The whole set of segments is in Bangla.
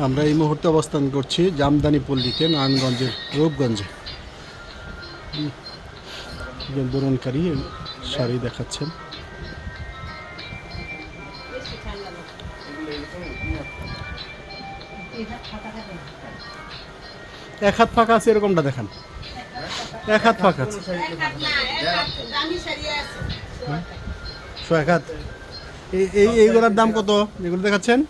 আমরা এই মুহূর্তে অবস্থান করছি জামদানি পল্লীতে, নারায়ণগঞ্জের রূপগঞ্জে। একজন বরণকারী শাড়ি দেখাচ্ছেন। এক হাত ফাঁকা আছে এরকমটা দেখান। এক হাত ফাঁকা আছে, এক হাত। এইগুলোর দাম কত যেগুলো দেখাচ্ছেন?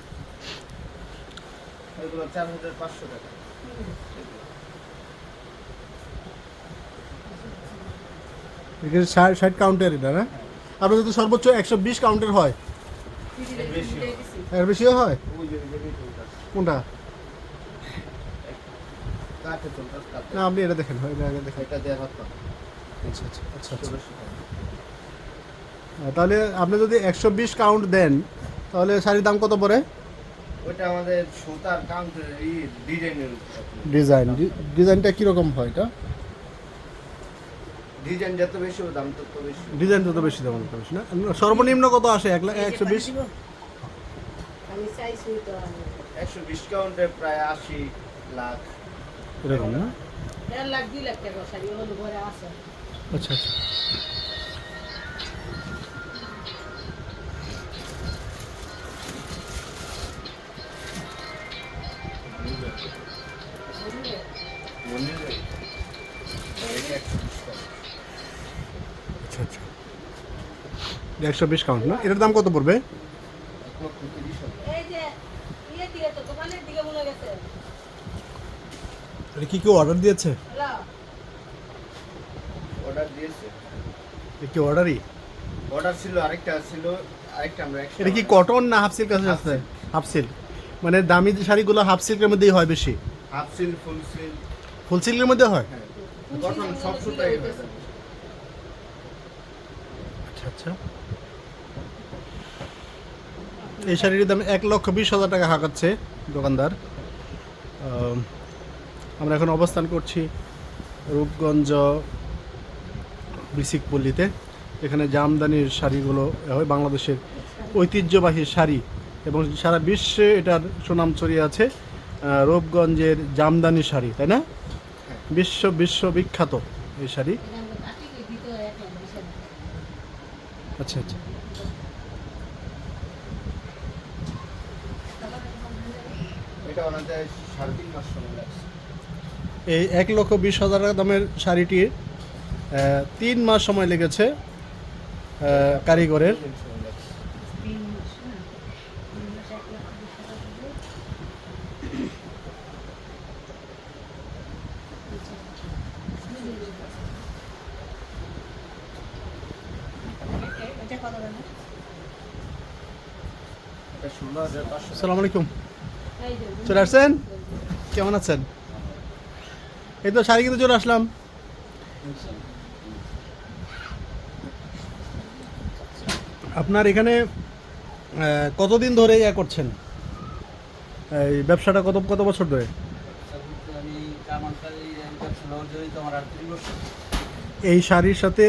এখানে 60 কাউন্টের এটা না? আপনাদের তো সর্বোচ্চ 120 কাউন্টের হয়, এর বেশিও হয়। কোনটা? না আপনি এটা দেখেন, দেখেন। আচ্ছা আচ্ছা আচ্ছা আচ্ছা। তাহলে আপনি যদি 120 কাউন্ট দেন তাহলে শাড়ির দাম কত পড়ে? ওটা আমাদের সুতার কাউন্টের এই ডিজাইনের ডিজাইনটা কিরকম হয়? এটা ডিজাইন যত বেশি দাম তত বেশি। ডিজাইন তত বেশি দাম তত বেশি না? সর্বনিম্ন কত আসে? 120? আমি চাইছি তো 120 কাউন্টে প্রায় 80 লাখ এরকম না? 1.5 লাখ 2 লাখ টাকা শাড়ি হলো ঘরে আছে। আচ্ছা আচ্ছা। আচ্ছা আচ্ছা, 120 কাউন্ট না? এটার দাম কত পড়বে? এই যে ইয়ে দিয়ে তো দোকানের দিকে মনে গেছে। এটা কি কেউ অর্ডার দিয়েছে? হ্যালো অর্ডার দিয়েছে। এটা কি অর্ডারই? অর্ডার ছিল, আরেকটা ছিল, আরেকটা আমরা এটা কি কটন না হাফ সিল্ক আছে? Half silk. মানে দামি শাড়িগুলো হাফ সিল্কের মধ্যেই হয় বেশি? হাফ সিল্ক, ফুল সিল্ক। ফুল সিল্কের মধ্যে হয়? হ্যাঁ, কটন সব সুতাই হয়। আচ্ছা আচ্ছা। এই শাড়ির দাম 1,20,000 টাকা হাঁকাচ্ছে দোকানদার। আমরা এখন অবস্থান করছি রূপগঞ্জ বিসিক পল্লীতে। এখানে জামদানির শাড়িগুলো হয়, বাংলাদেশের ঐতিহ্যবাহী শাড়ি এবং সারা বিশ্বে এটার সুনাম ছড়িয়ে আছে। রূপগঞ্জের জামদানি শাড়ি, তাই না? বিশ্ববিখ্যাত এই শাড়ি। আচ্ছা আচ্ছা। এটা ওনাদের 3.5 মাস সময় লাগছে। এই 1,20,000 টাকা দামের শাড়িটি 3 মাস সময় লেগেছে কারিগরের। এটা 16,500। আসসালামু আলাইকুম, চলে আসছেন? কেমন আছেন? এই তো শাড়ি কিনতে চলে আসলাম। আপনার এখানে কতদিন ধরে ইয়া করছেন এই ব্যবসাটা? কত বছর ধরে? আমি কামানকারী জড়িত আমার 38 বছর। এই শাড়ির সাথে